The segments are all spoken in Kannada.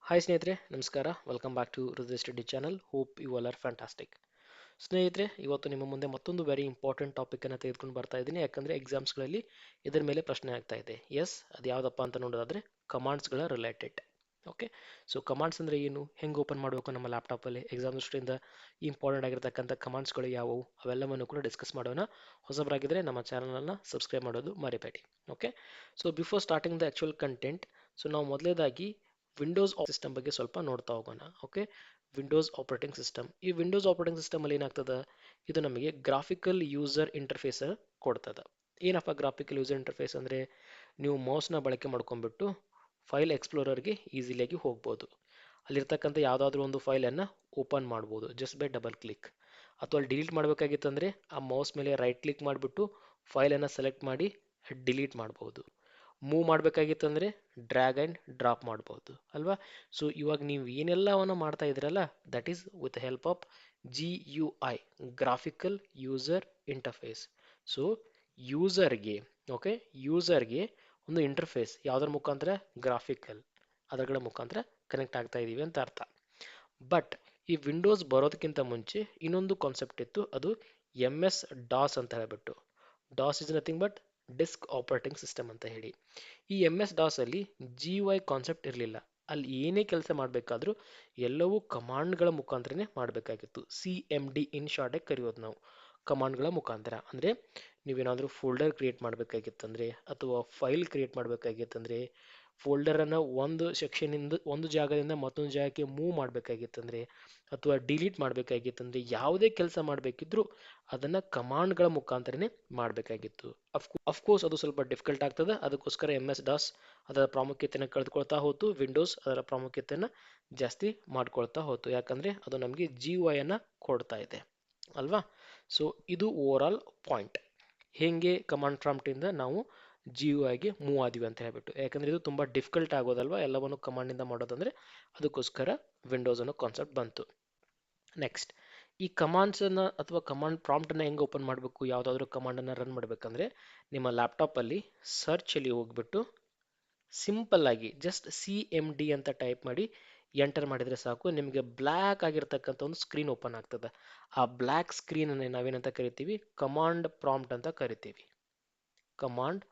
ಹಾಯ್ ಸ್ನೇಹಿತರೆ, ನಮಸ್ಕಾರ. Welcome back to Hrudaya study channel. Hope you all are fantastic. ಸ್ನೇಹಿತರೆ, ಇವತ್ತು ನಿಮ್ಮ ಮುಂದೆ ಮತ್ತೊಂದು ವೆರಿ ಇಂಪಾರ್ಟೆಂಟ್ ಟಾಪಿಕ್ ಅನ್ನು ತೆಗೆದುಕೊಂಡು ಬರ್ತಾ ಇದ್ದೀನಿ. ಯಾಕಂದ್ರೆ ಎಕ್ಸಾಮ್ಸ್ಗಳಲ್ಲಿ ಇದರ ಮೇಲೆ ಪ್ರಶ್ನೆ ಆಗ್ತಾ ಇದೆ. ಎಸ್, ಅದು ಯಾವುದಪ್ಪ ಅಂತ ನೋಡೋದಾದ್ರೆ ಕಮಾಂಡ್ಸ್ಗಳ ರಿಲೇಟೆಡ್. ಓಕೆ, ಸೊ ಕಮಾಂಡ್ಸ್ ಅಂದ್ರೆ ಏನು, ಹೆಂಗೆ ಓಪನ್ ಮಾಡಬೇಕು ನಮ್ಮ ಲ್ಯಾಪ್ಟಾಪಲ್ಲಿ, ಎಕ್ಸಾಮ್ ದೃಷ್ಟಿಯಿಂದ ಇಂಪಾರ್ಟೆಂಟ್ ಆಗಿರ್ತಕ್ಕಂಥ ಕಮಾಂಡ್ಸ್ಗಳು ಯಾವುವು, ಅವೆಲ್ಲವನ್ನು ಕೂಡ ಡಿಸ್ಕಸ್ ಮಾಡೋಣ. ಹೊಸಬರಾಗಿದ್ದರೆ ನಮ್ಮ ಚಾನಲನ್ನು ಸಬ್ಸ್ಕ್ರೈಬ್ ಮಾಡೋದು ಮರಿಬೇಡಿ. Okay, so before starting the actual content, so ನಾವು ಮೊದಲೇದಾಗಿ ವಿಂಡೋಸ್ ಸಿಸ್ಟಮ್ ಬಗ್ಗೆ ಸ್ವಲ್ಪ ನೋಡ್ತಾ ಹೋಗೋಣ. Okay, Windows operating system. ಈ ವಿಂಡೋಸ್ ಆಪರೇಟಿಂಗ್ ಸಿಸ್ಟಮ್ ಅಲ್ಲಿ ಏನಾಗ್ತದೆ, ಇದು ನಮಗೆ ಗ್ರಾಫಿಕಲ್ ಯೂಸರ್ ಇಂಟರ್ಫೇಸ್ ಕೊಡ್ತದೆ. ಏನಪ್ಪ ಗ್ರಾಫಿಕಲ್ ಯೂಸರ್ ಇಂಟರ್ಫೇಸ್ ಅಂದ್ರೆ, ನೀವು ಮೌಸ್ನ ಬಳಕೆ ಮಾಡ್ಕೊಂಡ್ಬಿಟ್ಟು ಫೈಲ್ ಎಕ್ಸ್ಪ್ಲೋರರ್ಗೆ ಈಸಿಲಿಯಾಗಿ ಹೋಗ್ಬೋದು. ಅಲ್ಲಿರ್ತಕ್ಕಂಥ ಯಾವುದಾದ್ರೂ ಒಂದು ಫೈಲನ್ನು ಓಪನ್ ಮಾಡ್ಬೋದು ಜಸ್ಟ್ ಬೈ ಡಬಲ್ ಕ್ಲಿಕ್. ಅಥವಾ ಅಲ್ಲಿ ಡಿಲೀಟ್ ಮಾಡಬೇಕಾಗಿತ್ತಂದ್ರೆ ಆ ಮೌಸ್ ಮೇಲೆ ರೈಟ್ ಕ್ಲಿಕ್ ಮಾಡಿಬಿಟ್ಟು ಫೈಲನ್ನು ಸೆಲೆಕ್ಟ್ ಮಾಡಿ ಡಿಲೀಟ್ ಮಾಡ್ಬೋದು. ಮೂವ್ ಮಾಡಬೇಕಾಗಿತ್ತಂದ್ರೆ ಡ್ರ್ಯಾಗ್ ಆ್ಯಂಡ್ ಡ್ರಾಪ್ ಮಾಡ್ಬೋದು ಅಲ್ವಾ. ಸೊ ಇವಾಗ ನೀವು ಏನೆಲ್ಲವನ್ನು ಮಾಡ್ತಾ ಇದ್ರಲ್ಲ, that is with help of GUI, graphical user interface. So ಯೂಸರ್ಗೆ, ಓಕೆ, ಯೂಸರ್ಗೆ ಒಂದು ಇಂಟರ್ಫೇಸ್ ಯಾವುದರ ಮುಖಾಂತರ, ಗ್ರಾಫಿಕಲ್, ಅದರ ಮುಖಾಂತರ ಕನೆಕ್ಟ್ ಆಗ್ತಾ ಇದೀವಿ ಅಂತ ಅರ್ಥ. ಬಟ್ ಈ ವಿಂಡೋಸ್ ಬರೋದಕ್ಕಿಂತ ಮುಂಚೆ ಇನ್ನೊಂದು ಕಾನ್ಸೆಪ್ಟ್ ಇತ್ತು, ಅದು MS-DOS ಅಂತ ಹೇಳ್ಬಿಟ್ಟು. DOS is nothing but disk operating system ಅಂತ ಹೇಳಿ. ಈ MS-DOS ಅಲ್ಲಿ GUI ಕಾನ್ಸೆಪ್ಟ್ ಇರಲಿಲ್ಲ. ಅಲ್ಲಿ ಏನೇ ಕೆಲಸ ಮಾಡಬೇಕಾದ್ರೂ ಎಲ್ಲವೂ ಕಮಾಂಡ್ಗಳ ಮುಖಾಂತರನೇ ಮಾಡಬೇಕಾಗಿತ್ತು. CMD ಇನ್ ಶಾರ್ಟ್ ಕರೆಯೋದು ನಾವು. ಕಮಾಂಡ್ಗಳ ಮುಖಾಂತರ ಅಂದರೆ, ನೀವೇನಾದರೂ ಫೋಲ್ಡರ್ ಕ್ರಿಯೇಟ್ ಮಾಡಬೇಕಾಗಿತ್ತಂದ್ರೆ, ಅಥವಾ ಫೈಲ್ ಕ್ರಿಯೇಟ್ ಮಾಡಬೇಕಾಗಿತ್ತಂದ್ರೆ, ಫೋಲ್ಡರನ್ನು ಒಂದು ಸೆಕ್ಷನಿಂದ ಒಂದು ಜಾಗದಿಂದ ಮತ್ತೊಂದು ಜಾಗಕ್ಕೆ ಮೂವ್ ಮಾಡಬೇಕಾಗಿತ್ತಂದ್ರೆ, ಅಥವಾ ಡಿಲೀಟ್ ಮಾಡಬೇಕಾಗಿತ್ತಂದ್ರೆ, ಯಾವುದೇ ಕೆಲಸ ಮಾಡಬೇಕಿದ್ರೂ ಅದನ್ನು ಕಮಾಂಡ್ಗಳ ಮುಖಾಂತರನೇ ಮಾಡಬೇಕಾಗಿತ್ತು. ಅಫ್ಕೋರ್ಸ್ ಅದು ಸ್ವಲ್ಪ ಡಿಫಿಕಲ್ಟ್ ಆಗ್ತದೆ. ಅದಕ್ಕೋಸ್ಕರ MS-DOS ಅದರ ಪ್ರಾಮುಖ್ಯತೆಯನ್ನು ಕಳೆದುಕೊಳ್ತಾ ಹೋಯ್ತು, ವಿಂಡೋಸ್ ಅದರ ಪ್ರಾಮುಖ್ಯತೆಯನ್ನು ಜಾಸ್ತಿ ಮಾಡ್ಕೊಳ್ತಾ ಹೋಯ್ತು. ಯಾಕಂದರೆ ಅದು ನಮಗೆ GUI ಅನ್ನು ಕೊಡ್ತಾ ಇದೆ ಅಲ್ವಾ. ಸೊ ಇದು ಓವರ್ ಆಲ್ ಪಾಯಿಂಟ್, ಹೇಗೆ ಕಮಾಂಡ್ ಪ್ರಾಂಪ್ಟಿಂದ ನಾವು GUIಗೆ ಮೂವ್ ಆದ್ವಿ ಅಂತ ಹೇಳ್ಬಿಟ್ಟು. ಯಾಕಂದರೆ ಇದು ತುಂಬ ಡಿಫಿಕಲ್ಟ್ ಆಗೋದಲ್ವಾ ಎಲ್ಲವನ್ನು ಕಮಾಂಡಿಂದ ಮಾಡೋದಂದ್ರೆ, ಅದಕ್ಕೋಸ್ಕರ ವಿಂಡೋಸ್ ಅನ್ನೋ ಕಾನ್ಸೆಪ್ಟ್ ಬಂತು. ನೆಕ್ಸ್ಟ್, ಈ ಕಮಾಂಡ್ಸನ್ನು ಅಥವಾ ಕಮಾಂಡ್ ಪ್ರಾಂಪ್ಟನ್ನು ಹೆಂಗೆ ಓಪನ್ ಮಾಡಬೇಕು, ಯಾವುದಾದ್ರೂ ಕಮಾಂಡನ್ನು ರನ್ ಮಾಡಬೇಕಂದ್ರೆ, ನಿಮ್ಮ ಲ್ಯಾಪ್ಟಾಪಲ್ಲಿ ಸರ್ಚಲ್ಲಿ ಹೋಗ್ಬಿಟ್ಟು ಸಿಂಪಲ್ ಆಗಿ ಜಸ್ಟ್ CMD ಅಂತ ಟೈಪ್ ಮಾಡಿ ಎಂಟರ್ ಮಾಡಿದರೆ ಸಾಕು, ನಿಮಗೆ ಬ್ಲ್ಯಾಕ್ ಆಗಿರ್ತಕ್ಕಂಥ ಒಂದು ಸ್ಕ್ರೀನ್ ಓಪನ್ ಆಗ್ತದೆ. ಆ ಬ್ಲ್ಯಾಕ್ ಸ್ಕ್ರೀನನ್ನು ನಾವೇನಂತ ಕರಿತೀವಿ, ಕಮಾಂಡ್ ಪ್ರಾಂಪ್ಟ್ ಅಂತ ಕರಿತೀವಿ. ಕಮಾಂಡ್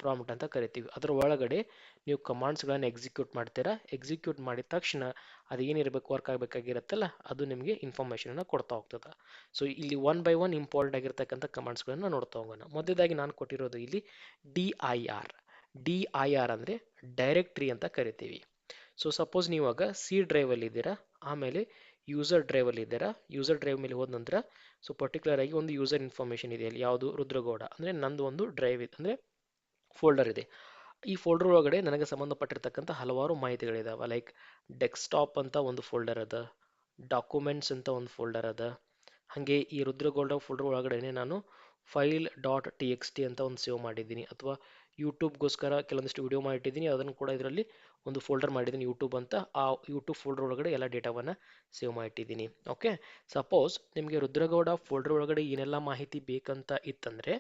ಪ್ರಾಂಪ್ಟ್ ಅಂತ ಕರಿತೀವಿ. ಅದರ ಒಳಗಡೆ ನೀವು ಕಮಾಂಡ್ಸ್ಗಳನ್ನು ಎಕ್ಸಿಕ್ಯೂಟ್ ಮಾಡ್ತೀರಾ. ಎಕ್ಸಿಕ್ಯೂಟ್ ಮಾಡಿದ ತಕ್ಷಣ ಅದು ಏನಿರಬೇಕು, ವರ್ಕ್ ಆಗಬೇಕಾಗಿರುತ್ತಲ್ಲ, ಅದು ನಿಮಗೆ ಇನ್ಫಾರ್ಮೇಷನನ್ನು ಕೊಡ್ತಾ ಹೋಗ್ತದೆ. ಸೊ ಇಲ್ಲಿ ಒನ್ ಬೈ ಒನ್ ಇಂಪಾರ್ಟೆಂಟ್ ಆಗಿರ್ತಕ್ಕಂಥ ಕಮಾಂಡ್ಸ್ಗಳನ್ನು ನೋಡ್ತಾ ಹೋಗೋಣ. ಮೊದಲೇದಾಗಿ ನಾನು ಕೊಟ್ಟಿರೋದು ಇಲ್ಲಿ DIR. DIR ಅಂದರೆ ಡೈರೆಕ್ಟ್ರಿ ಅಂತ ಕರಿತೀವಿ. ಸೊ ಸಪೋಸ್ ನೀವಾಗ C ಡ್ರೈವಲ್ಲಿ ಇದ್ದೀರಾ, ಆಮೇಲೆ ಯೂಸರ್ ಡ್ರೈವಲ್ಲಿ ಇದ್ದೀರಾ. ಯೂಸರ್ ಡ್ರೈವ್ ಮೇಲೆ ಹೋದ ನಂತರ ಸೊ ಪರ್ಟಿಕ್ಯುಲರ್ ಆಗಿ ಒಂದು ಯೂಸರ್ ಇನ್ಫಾರ್ಮೇಷನ್ ಇದೆ ಅಲ್ಲಿ, ಯಾವುದು, ರುದ್ರಗೌಡ ಅಂದರೆ ನಂದು ಒಂದು ಡ್ರೈವ್ ಇದೆ, ಅಂದರೆ ಫೋಲ್ಡರ್ ಇದೆ. ಈ ಫೋಲ್ಡರ್ ಒಳಗಡೆ ನನಗೆ ಸಂಬಂಧಪಟ್ಟಿರ್ತಕ್ಕಂಥ ಹಲವಾರು ಮಾಹಿತಿಗಳಿದಾವೆ. ಲೈಕ್ ಡೆಸ್ಕ್ಟಾಪ್ ಅಂತ ಒಂದು ಫೋಲ್ಡರ್ ಅದ, ಡಾಕ್ಯುಮೆಂಟ್ಸ್ ಅಂತ ಒಂದು ಫೋಲ್ಡರ್ ಅದ. ಹಾಗೆ ಈ ರುದ್ರಗೌಡ ಫೋಲ್ಡರ್ ಒಳಗಡೆ ನಾನು file.txt ಅಂತ ಒಂದು ಸೇವ್ ಮಾಡಿದ್ದೀನಿ, ಅಥವಾ ಯೂಟ್ಯೂಬ್ಗೋಸ್ಕರ ಕೆಲವೊಂದಿಷ್ಟು ವಿಡಿಯೋ ಮಾಡಿಟ್ಟಿದ್ದೀನಿ, ಅದನ್ನು ಕೂಡ ಇದರಲ್ಲಿ ಒಂದು ಫೋಲ್ಡರ್ ಮಾಡಿದ್ದೀನಿ ಯೂಟ್ಯೂಬ್ ಅಂತ. ಆ ಯೂಟ್ಯೂಬ್ ಫೋಲ್ಡರ್ ಒಳಗಡೆ ಎಲ್ಲ ಡೇಟಾವನ್ನು ಸೇವ್ ಮಾಡಿಟ್ಟಿದ್ದೀನಿ. ಓಕೆ, ಸಪೋಸ್ ನಿಮಗೆ ರುದ್ರಗೌಡ ಫೋಲ್ಡರ್ ಒಳಗಡೆ ಏನೆಲ್ಲ ಮಾಹಿತಿ ಬೇಕಂತ ಇತ್ತಂದರೆ,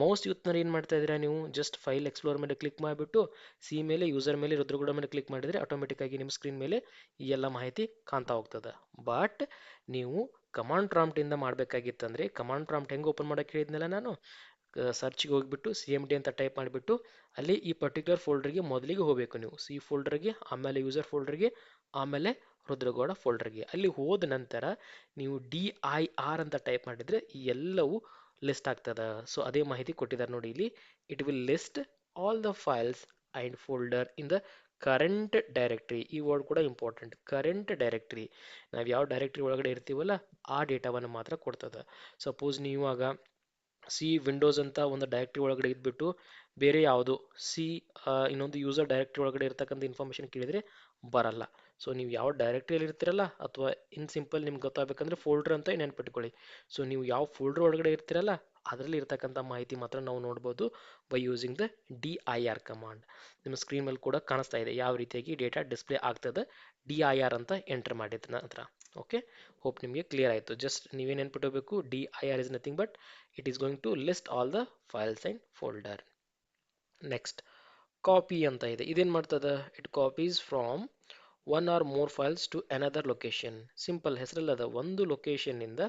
ಮೌಸ್ ಯೂತ್ನಲ್ಲಿ ಏನು ಮಾಡ್ತಾ ಇದ್ದೀರಾ ನೀವು, ಜಸ್ಟ್ ಫೈಲ್ ಎಕ್ಸ್ಪ್ಲೋರ್ ಮೇಲೆ ಕ್ಲಿಕ್ ಮಾಡಿಬಿಟ್ಟು ಸಿ ಮೇಲೆ ಯೂಸರ್ ಮೇಲೆ ರುದ್ರಗೌಡ ಮೇಲೆ ಕ್ಲಿಕ್ ಮಾಡಿದರೆ ಆಟೋಮೆಟಿಕ್ ಆಗಿ ನಿಮ್ಮ ಸ್ಕ್ರೀನ್ ಮೇಲೆ ಈ ಎಲ್ಲ ಮಾಹಿತಿ ಕಾಣ್ತಾ ಹೋಗ್ತದೆ. ಬಟ್ ನೀವು ಕಮಾಂಡ್ ಪ್ರಾಂಪ್ಟ್ ಇಂದ ಮಾಡಬೇಕಾಗಿತ್ತಂದ್ರೆ, ಕಮಾಂಡ್ ಪ್ರಾಂಪ್ಟ್ ಹೆಂಗೆ ಓಪನ್ ಮಾಡೋಕ್ಕೆ ಹೇಳಿದ್ನಲ್ಲ ನಾನು, ಸರ್ಚ್ಗೆ ಹೋಗ್ಬಿಟ್ಟು CMD ಅಂತ ಟೈಪ್ ಮಾಡಿಬಿಟ್ಟು ಅಲ್ಲಿ ಈ ಪರ್ಟಿಕ್ಯುಲರ್ ಫೋಲ್ಡರ್ಗೆ ಮೊದಲಿಗೆ ಹೋಗಬೇಕು ನೀವು. C ಫೋಲ್ಡರ್ಗೆ, ಆಮೇಲೆ ಯೂಸರ್ ಫೋಲ್ಡರ್ಗೆ, ಆಮೇಲೆ ರುದ್ರಗೌಡ ಫೋಲ್ಡರ್ಗೆ. ಅಲ್ಲಿ ಹೋದ ನಂತರ ನೀವು DIR ಅಂತ ಟೈಪ್ ಮಾಡಿದರೆ ಎಲ್ಲವೂ ಲಿಸ್ಟ್ ಆಗ್ತದೆ. ಸೊ ಅದೇ ಮಾಹಿತಿ ಕೊಟ್ಟಿದ್ದಾರೆ ನೋಡಿ ಇಲ್ಲಿ, it will list all the files and folder in the current directory. ಈ ವರ್ಡ್ ಕೂಡ ಇಂಪಾರ್ಟೆಂಟ್, ಕರೆಂಟ್ ಡೈರೆಕ್ಟ್ರಿ. ನಾವು ಯಾವ ಡೈರೆಕ್ಟ್ರಿ ಒಳಗಡೆ ಇರ್ತೀವಲ್ಲ ಆ ಡೇಟಾವನ್ನು ಮಾತ್ರ ಕೊಡ್ತದೆ. ಸಪೋಸ್ ನೀವಾಗ ವಿಂಡೋಸ್ ಅಂತ ಒಂದು ಡೈರೆಕ್ಟ್ರಿ ಒಳಗಡೆ ಇದ್ಬಿಟ್ಟು ಬೇರೆ ಯಾವುದು ಇನ್ನೊಂದು ಯೂಸರ್ ಡೈರೆಕ್ಟ್ರಿ ಒಳಗಡೆ ಇರ್ತಕ್ಕಂಥ ಇನ್ಫಾರ್ಮೇಷನ್ ಕೇಳಿದರೆ ಬರಲ್ಲ. ಸೊ ನೀವು ಯಾವ ಡೈರೆಕ್ಟ್ರಿಯಲ್ಲಿ ಇರ್ತೀರಲ್ಲ, ಅಥವಾ ಇನ್ ಸಿಂಪಲ್ ನಿಮ್ಗೆ ಗೊತ್ತಾಗಬೇಕಂದ್ರೆ ಫೋಲ್ಡರ್ ಅಂತ ನೆನ್ಪಿಟ್ಕೊಳ್ಳಿ. ಸೊ ನೀವು ಯಾವ ಫೋಲ್ಡರ್ ಒಳಗಡೆ ಇರ್ತೀರಲ್ಲ ಅದರಲ್ಲಿ ಇರ್ತಕ್ಕಂಥ ಮಾಹಿತಿ ಮಾತ್ರ ನಾವು ನೋಡ್ಬೋದು by using the DIR command. ನಿಮ್ಮ ಸ್ಕ್ರೀನ್ ಮೇಲೆ ಕೂಡ ಕಾಣಿಸ್ತಾ ಇದೆ ಯಾವ ರೀತಿಯಾಗಿ ಡೇಟಾ ಡಿಸ್ಪ್ಲೇ ಆಗ್ತದೆ DIR ಅಂತ ಎಂಟರ್ ಮಾಡಿದ ನಂತರ. ಓಕೆ, ಹೋಪ್ ನಿಮಗೆ ಕ್ಲಿಯರ್ ಆಯಿತು. ಜಸ್ಟ್ ನೀವೇನು ನೆನ್ಪಿಟ್ಕೋಬೇಕು, DIR is nothing but it is going to list all the files and folder. Next, copy ಅಂತ ಇದೆ. ಇದೇನು ಮಾಡ್ತದೆ, it copies from one or more files to another location. Simple ಹೆಸರಲ್ಲದ ಒಂದು ಲೊಕೇಶನ್ನಿಂದ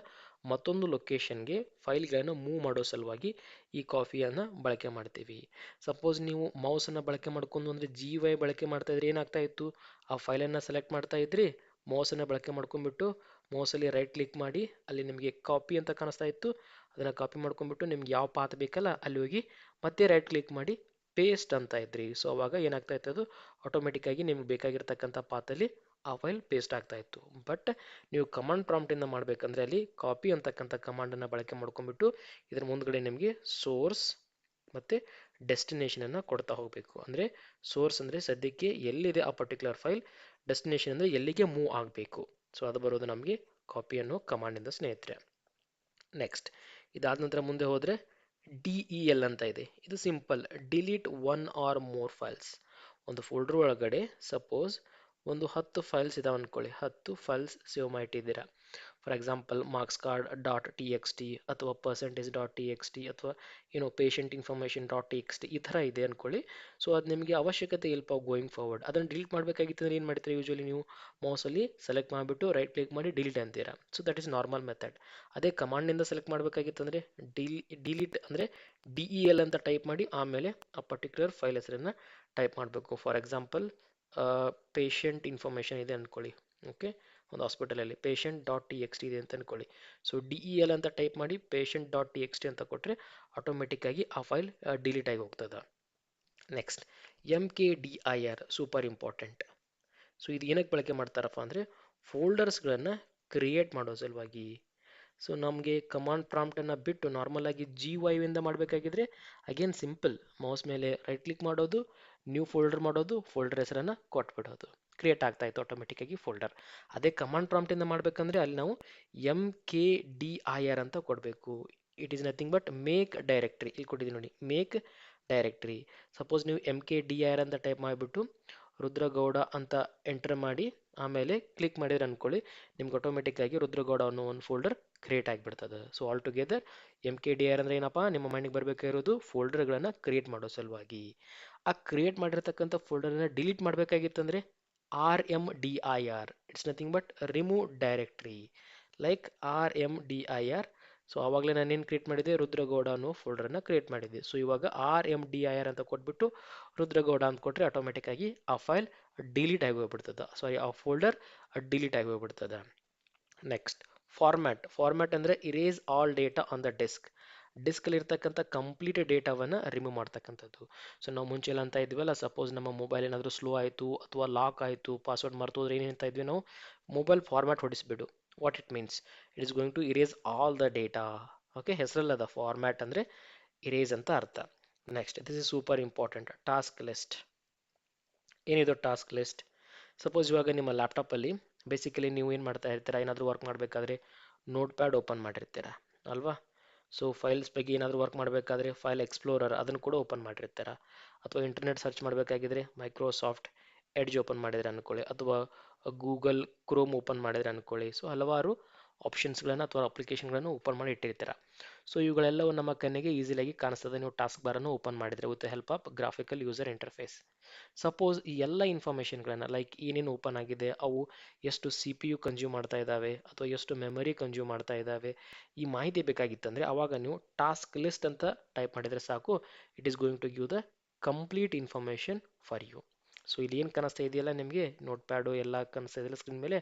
ಮತ್ತೊಂದು ಲೊಕೇಶನ್ಗೆ ಫೈಲ್ಗಳನ್ನು ಮೂವ್ ಮಾಡೋ ಸಲುವಾಗಿ ಈ ಕಾಪಿಯನ್ನು ಬಳಕೆ ಮಾಡ್ತೀವಿ. ಸಪೋಸ್ ನೀವು ಮೌಸನ್ನು ಬಳಕೆ ಮಾಡ್ಕೊಂಡು ಅಂದರೆ GUI ಬಳಕೆ ಮಾಡ್ತಾ ಇದ್ರೆ ಏನಾಗ್ತಾ ಇತ್ತು, ಆ ಫೈಲನ್ನು ಸೆಲೆಕ್ಟ್ ಮಾಡ್ತಾ ಇದ್ರಿ, ಮೌಸನ್ನು ಬಳಕೆ ಮಾಡ್ಕೊಂಡ್ಬಿಟ್ಟು ಮೌಸಲ್ಲಿ ರೈಟ್ ಕ್ಲಿಕ್ ಮಾಡಿ ಅಲ್ಲಿ ನಿಮಗೆ ಕಾಪಿ ಅಂತ ಕಾಣಿಸ್ತಾ ಇತ್ತು, ಅದನ್ನು ಕಾಪಿ ಮಾಡ್ಕೊಂಡ್ಬಿಟ್ಟು ನಿಮ್ಗೆ ಯಾವ ಪಾತ್ ಬೇಕಲ್ಲ ಅಲ್ಲಿ ಹೋಗಿ ಮತ್ತೆ ರೈಟ್ ಕ್ಲಿಕ್ ಮಾಡಿ ಪೇಸ್ಟ್ ಅಂತ ಇದ್ರಿ. ಸೊ ಅವಾಗ ಏನಾಗ್ತಾ ಇತ್ತು, ಅದು ಆಟೋಮೆಟಿಕ್ ಆಗಿ ನಿಮ್ಗೆ ಬೇಕಾಗಿರ್ತಕ್ಕಂಥ ಪಾತಲ್ಲಿ ಆ ಫೈಲ್ ಪೇಸ್ಟ್ ಆಗ್ತಾ ಇತ್ತು. ಬಟ್ ನೀವು ಕಮಾಂಡ್ ಪ್ರಾಂಪ್ಟಿಂದ ಮಾಡಬೇಕಂದ್ರೆ ಅಲ್ಲಿ ಕಾಪಿ ಅಂತಕ್ಕಂಥ ಕಮಾಂಡನ್ನು ಬಳಕೆ ಮಾಡ್ಕೊಂಡ್ಬಿಟ್ಟು ಇದ್ರ ಮುಂದ್ಗಡೆ ನಿಮಗೆ ಸೋರ್ಸ್ ಮತ್ತು ಡೆಸ್ಟಿನೇಷನನ್ನು ಕೊಡ್ತಾ ಹೋಗಬೇಕು. ಅಂದರೆ ಸೋರ್ಸ್ ಅಂದರೆ ಸದ್ಯಕ್ಕೆ ಎಲ್ಲಿದೆ ಆ ಪರ್ಟಿಕ್ಯುಲರ್ ಫೈಲ್, ಡೆಸ್ಟಿನೇಷನ್ ಅಂದರೆ ಎಲ್ಲಿಗೆ ಮೂವ್ ಆಗಬೇಕು. ಸೊ ಅದು ಬರೋದು ನಮಗೆ ಕಾಪಿ ಅನ್ನೋ ಕಮಾಂಡಿಂದ ಸ್ನೇಹಿತರೆ. ನೆಕ್ಸ್ಟ್ ಇದಾದ ನಂತರ ಮುಂದೆ ಹೋದರೆ DEL ಅಂತ ಇದೆ. ಇದು simple, delete one or more files. ಒಂದು ಫೋಲ್ಡರ್ ಒಳಗಡೆ ಸಪೋಸ್ ಒಂದು 10 ಫೈಲ್ಸ್ ಇದಾವೆ ಅಂದ್ಕೊಳ್ಳಿ, 10 ಫೈಲ್ಸ್ ಸೇವ್ ಮಾಡಿಟ್ಟಿದ್ದೀರಾ. For example marks card dot TXT ಅಥವಾ ಪರ್ಸೆಂಟೇಜ್ ಡಾಟ್ TXT ಅಥವಾ ಪೇಷಂಟ್ ಇನ್ಫಾರ್ಮೇಷನ್ ಡಾಟ್ TXT ಈ ಥರ ಇದೆ ಅಂದ್ಕೊಳ್ಳಿ. ಸೊ ಅದು ನಿಮಗೆ ಅವಶ್ಯಕತೆ ಇಲ್ಪ ಗೋಯಿಂಗ್ ಫಾರ್ವರ್ಡ್. ಅದನ್ನು ಡಿಲೀಟ್ ಮಾಡಬೇಕಾಗಿತ್ತು ಅಂದ್ರೆ ಏನು ಮಾಡ್ತೀರಾ, ಯೂಶಲಿ ನೀವು ಮೌಸಲ್ಲಿ ಸೆಲೆಕ್ಟ್ ಮಾಡಿಬಿಟ್ಟು ರೈಟ್ ಕ್ಲಿಕ್ ಮಾಡಿ ಡಿಲೀಟ್ ಅಂತೀರಾ. So that is normal method. ಅದೇ ಕಮಾಂಡ್ನಿಂದ ಸೆಲೆಕ್ಟ್ ಮಾಡಬೇಕಾಗಿತ್ತು ಅಂದರೆ ಡಿಲೀಟ್ ಅಂದರೆ DEL ಅಂತ ಟೈಪ್ ಮಾಡಿ ಆಮೇಲೆ ಆ ಪರ್ಟಿಕ್ಯುಲರ್ ಫೈಲ್ ಹೆಸರನ್ನು ಟೈಪ್ ಮಾಡಬೇಕು. ಫಾರ್ ಎಕ್ಸಾಂಪಲ್ ಪೇಷಂಟ್ ಇನ್ಫಾರ್ಮೇಷನ್ ಇದೆ ಅಂದ್ಕೊಳ್ಳಿ, ಓಕೆ, ಒಂದು ಹಾಸ್ಪಿಟಲಲ್ಲಿ ಪೇಷಂಟ್ ಡಾಟ್ TXT ಇದೆ ಅಂತ ಅಂದ್ಕೊಳ್ಳಿ. ಸೊ DEL ಅಂತ ಟೈಪ್ ಮಾಡಿ ಪೇಷಂಟ್ ಡಾಟ್ TXT ಅಂತ ಕೊಟ್ಟರೆ ಆಟೋಮೆಟಿಕ್ಕಾಗಿ ಆ ಫೈಲ್ ಡಿಲೀಟ್ ಆಗಿ ಹೋಗ್ತದೆ. Next MKDIR super important. So ಇದು ಏನಕ್ಕೆ ಬಳಕೆ ಮಾಡ್ತಾರಪ್ಪ ಅಂದರೆ ಫೋಲ್ಡರ್ಸ್ಗಳನ್ನು ಕ್ರಿಯೇಟ್ ಮಾಡೋ ಸಲುವಾಗಿ. ಸೊ ನಮಗೆ ಕಮಾಂಡ್ ಪ್ರಾಂಪ್ಟನ್ನು ಬಿಟ್ಟು ನಾರ್ಮಲ್ ಆಗಿ GUI ಇಂದ ಮಾಡಬೇಕಾಗಿದ್ರೆ ಅಗೇನ್ ಸಿಂಪಲ್, ಮೌಸ್ ಮೇಲೆ ರೈಟ್ ಕ್ಲಿಕ್ ಮಾಡೋದು, ನ್ಯೂ ಫೋಲ್ಡರ್ ಮಾಡೋದು, ಫೋಲ್ಡರ್ ಹೆಸರನ್ನು ಕೊಟ್ಬಿಡೋದು, ಕ್ರಿಯೇಟ್ ಆಗ್ತಾ ಇತ್ತು ಆಟೋಮೆಟಿಕ್ಕಾಗಿ ಫೋಲ್ಡರ್. ಅದೇ ಕಮಾಂಡ್ ಪ್ರಾಂಪ್ಟಿಂದ ಮಾಡಬೇಕಂದ್ರೆ ಅಲ್ಲಿ ನಾವು MKDIR ಅಂತ ಕೊಡಬೇಕು. It is nothing but make directory. ಇಲ್ಲಿ ಕೊಟ್ಟಿದ್ದೀನಿ ನೋಡಿ, ಮೇಕ್ ಡೈರೆಕ್ಟ್ರಿ. ಸಪೋಸ್ ನೀವು MKDIR ಅಂತ ಟೈಪ್ ಮಾಡಿಬಿಟ್ಟು ರುದ್ರಗೌಡ ಅಂತ ಎಂಟರ್ ಮಾಡಿ ಆಮೇಲೆ ಕ್ಲಿಕ್ ಮಾಡಿದ್ರೆ ಅಂದ್ಕೊಳ್ಳಿ, ನಿಮ್ಗೆ ಆಟೋಮೆಟಿಕ್ಕಾಗಿ ರುದ್ರಗೌಡ ಅನ್ನೋ ಒಂದು ಫೋಲ್ಡರ್ ಕ್ರಿಯೇಟ್ ಆಗಿಬಿಡ್ತದೆ. ಸೊ ಆಲ್ ಟುಗೆದರ್ MKDIR ಅಂದರೆ ಏನಪ್ಪ, ನಿಮ್ಮ ಮೈಂಡಿಗೆ ಬರಬೇಕಾಗಿರೋದು ಫೋಲ್ಡರ್ಗಳನ್ನು ಕ್ರಿಯೇಟ್ ಮಾಡೋ ಸಲುವಾಗಿ. ಆ ಕ್ರಿಯೇಟ್ ಮಾಡಿರ್ತಕ್ಕಂಥ ಫೋಲ್ಡರನ್ನು ಡಿಲೀಟ್ ಮಾಡಬೇಕಾಗಿತ್ತಂದರೆ RMDIR. It's nothing but remove directory, like RMDIR. So ಆವಾಗಲೇ ನಾನೇನು ಕ್ರಿಯೇಟ್ ಮಾಡಿದೆ, ರುದ್ರಗೌಡ ಅನ್ನೋ ಫೋಲ್ಡರನ್ನು ಕ್ರಿಯೇಟ್ ಮಾಡಿದ್ದೆ. ಸೊ ಇವಾಗ RMDIR ಅಂತ ಕೊಟ್ಬಿಟ್ಟು ರುದ್ರಗೌಡ ಅಂತ ಕೊಟ್ಟರೆ ಆಟೋಮೆಟಿಕ್ಕಾಗಿ ಆ ಫೈಲ್ ಡಿಲೀಟ್ ಆಗಿ ಹೋಗ್ಬಿಡ್ತದೆ, ಸಾರಿ ಆ ಫೋಲ್ಡರ್ ಡಿಲೀಟ್ ಆಗಿ ಹೋಗ್ಬಿಡ್ತದೆ. ನೆಕ್ಸ್ಟ್ ಫಾರ್ಮ್ಯಾಟ್ ಅಂದರೆ erase all data on the ಡಿಸ್ಕಲ್ಲಿ ಇರ್ತಕ್ಕಂಥ ಕಂಪ್ಲೀಟ್ ಡೇಟಾವನ್ನು ರಿಮೂವ್ ಮಾಡ್ತಕ್ಕಂಥದ್ದು. ಸೊ ನಾವು ಮುಂಚೆ ಎಲ್ಲ ಅಂತ ಇದ್ವಲ್ಲ, ಸಪೋಸ್ ನಮ್ಮ ಮೊಬೈಲ್ ಏನಾದರೂ ಸ್ಲೋ ಆಯಿತು ಅಥವಾ ಲಾಕ್ ಆಯಿತು, ಪಾಸ್ವರ್ಡ್ ಮರ್ತೋದ್ರೆ ಏನೇಂತ ಇದ್ವಿ ನಾವು, ಮೊಬೈಲ್ ಫಾರ್ಮ್ಯಾಟ್ ಹೊಡಿಸ್ಬಿಡು. What it means, it is going to erase all the data. Okay, ಹೆಸರಲ್ಲದ ಫಾರ್ಮ್ಯಾಟ್ ಅಂದರೆ ಇರೇಸ್ ಅಂತ ಅರ್ಥ. Next this is super important, task list. ಏನಿದು ಟಾಸ್ಕ್ ಲಿಸ್ಟ್? ಸಪೋಸ್ ಇವಾಗ ನಿಮ್ಮ ಲ್ಯಾಪ್ಟಾಪಲ್ಲಿ ಬೇಸಿಕಲಿ ನೀವು ಏನು ಮಾಡ್ತಾ ಇರ್ತೀರಾ, ಏನಾದರೂ ವರ್ಕ್ ಮಾಡಬೇಕಾದ್ರೆ ನೋಟ್ ಪ್ಯಾಡ್ ಓಪನ್ ಮಾಡಿರ್ತೀರ ಅಲ್ವಾ. ಸೊ ಫೈಲ್ಸ್ ಬಗ್ಗೆ ಏನಾದರೂ ವರ್ಕ್ ಮಾಡಬೇಕಾದ್ರೆ ಫೈಲ್ ಎಕ್ಸ್ಪ್ಲೋರರ್ ಅದನ್ನು ಕೂಡ ಓಪನ್ ಮಾಡಿರ್ತೀರ, ಅಥವಾ ಇಂಟರ್ನೆಟ್ ಸರ್ಚ್ ಮಾಡಬೇಕಾಗಿದ್ರೆ ಮೈಕ್ರೋಸಾಫ್ಟ್ ಎಡ್ಜ್ ಓಪನ್ ಮಾಡಿದ್ರೆ ಅಂದ್ಕೊಳ್ಳಿ, ಅಥವಾ ಗೂಗಲ್ ಕ್ರೋಮ್ ಓಪನ್ ಮಾಡಿದ್ರೆ ಅಂದ್ಕೊಳ್ಳಿ. ಸೊ ಹಲವಾರು ಆಪ್ಷನ್ಸ್ಗಳನ್ನು ಅಥವಾ ಅಪ್ಲಿಕೇಶನ್ಗಳನ್ನು ಓಪನ್ ಮಾಡಿ ಇಟ್ಟಿರ್ತೀರ. ಸೊ ಇವುಗಳೆಲ್ಲವೂ ನಮ್ಮ ಕಣ್ಣಿಗೆ ಈಸಿಯಾಗಿ ಕಾಣಿಸ್ತದೆ ನೀವು ಟಾಸ್ಕ್ ಬಾರನ್ನು ಓಪನ್ ಮಾಡಿದರೆ with help of graphical user interface. Suppose ಈ ಎಲ್ಲ ಇನ್ಫಾರ್ಮೇಷನ್ಗಳನ್ನು ಲೈಕ್ ಏನೇನು ಓಪನ್ ಆಗಿದೆ, ಅವು ಎಷ್ಟು CPU ಕನ್ಸ್ಯೂಮ್ ಮಾಡ್ತಾ ಇದ್ದಾವೆ ಅಥವಾ ಎಷ್ಟು ಮೆಮೊರಿ ಕನ್ಸ್ಯೂಮ್ ಮಾಡ್ತಾ ಇದ್ದಾವೆ, ಈ ಮಾಹಿತಿ ಬೇಕಾಗಿತ್ತಂದರೆ ಆವಾಗ ನೀವು ಟಾಸ್ಕ್ ಲಿಸ್ಟ್ ಅಂತ ಟೈಪ್ ಮಾಡಿದರೆ ಸಾಕು. It is going to give the complete information for you. So ಇಲ್ಲಿ ಏನು ಕಾಣಿಸ್ತಾ ಇದೆಯಲ್ಲ ನಿಮಗೆ ನೋಟ್ ಪ್ಯಾಡು ಎಲ್ಲ ಕಾಣಿಸ್ತಾ ಇದೆಯಲ್ಲ ಸ್ಕ್ರೀನ್ ಮೇಲೆ,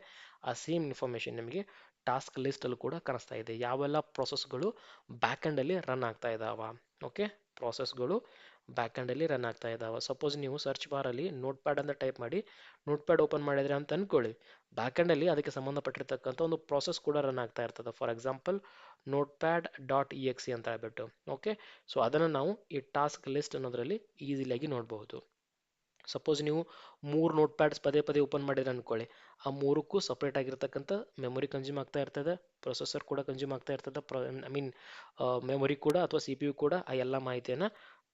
ಆ ಸೇಮ್ ಇನ್ಫಾರ್ಮೇಷನ್ ನಿಮಗೆ ಟಾಸ್ಕ್ ಲಿಸ್ಟಲ್ಲೂ ಕೂಡ ಕಾಣಿಸ್ತಾ ಇದೆ. ಯಾವೆಲ್ಲ ಪ್ರೊಸೆಸ್ಗಳು ಬ್ಯಾಕೆಂಡಲ್ಲಿ ರನ್ ಆಗ್ತಾ ಇದ್ದಾವ. ಓಕೆ, ಪ್ರಾಸೆಸ್ಗಳು ಬ್ಯಾಕೆಂಡಲ್ಲಿ ರನ್ ಆಗ್ತಾ ಇದ್ದಾವೆ. ಸಪೋಸ್ ನೀವು ಸರ್ಚ್ ಬಾರಲ್ಲಿ ನೋಟ್ ಪ್ಯಾಡ್ ಅಂತ ಟೈಪ್ ಮಾಡಿ ನೋಟ್ ಪ್ಯಾಡ್ ಓಪನ್ ಮಾಡಿದ್ರೆ ಅಂತ ಅಂದ್ಕೊಳ್ಳಿ, ಬ್ಯಾಕೆಂಡಲ್ಲಿ ಅದಕ್ಕೆ ಸಂಬಂಧಪಟ್ಟಿರ್ತಕ್ಕಂಥ ಒಂದು ಪ್ರಾಸೆಸ್ ಕೂಡ ರನ್ ಆಗ್ತಾ ಇರ್ತದೆ. For example note pad dot EXE ಅಂತ ಹೇಳ್ಬಿಟ್ಟು. ಓಕೆ, ಸೊ ಅದನ್ನು ನಾವು ಈ ಟಾಸ್ಕ್ ಲಿಸ್ಟ್ ಅನ್ನೋದರಲ್ಲಿ ಈಸಿಯಾಗಿ ನೋಡಬಹುದು. ಸಪೋಸ್ ನೀವು 3 ನೋಟ್ ಪ್ಯಾಡ್ಸ್ ಪದೇ ಪದೇ ಓಪನ್ ಮಾಡಿದ್ರೆ ಅಂದ್ಕೊಳ್ಳಿ, ಆ ಮೂರಕ್ಕೂ ಸಪ್ರೇಟ್ ಆಗಿರ್ತಕ್ಕಂಥ ಮೆಮೊರಿ ಕನ್ಸ್ಯೂಮ್ ಆಗ್ತಾ ಇರ್ತದೆ, ಪ್ರೊಸೆಸರ್ ಕೂಡ ಕನ್ಸ್ಯೂಮ್ ಆಗ್ತಾ ಇರ್ತದೆ, ಮೆಮೊರಿ ಕೂಡ ಅಥವಾ CPU ಕೂಡ ಆ ಎಲ್ಲ ಮಾಹಿತಿಯನ್ನು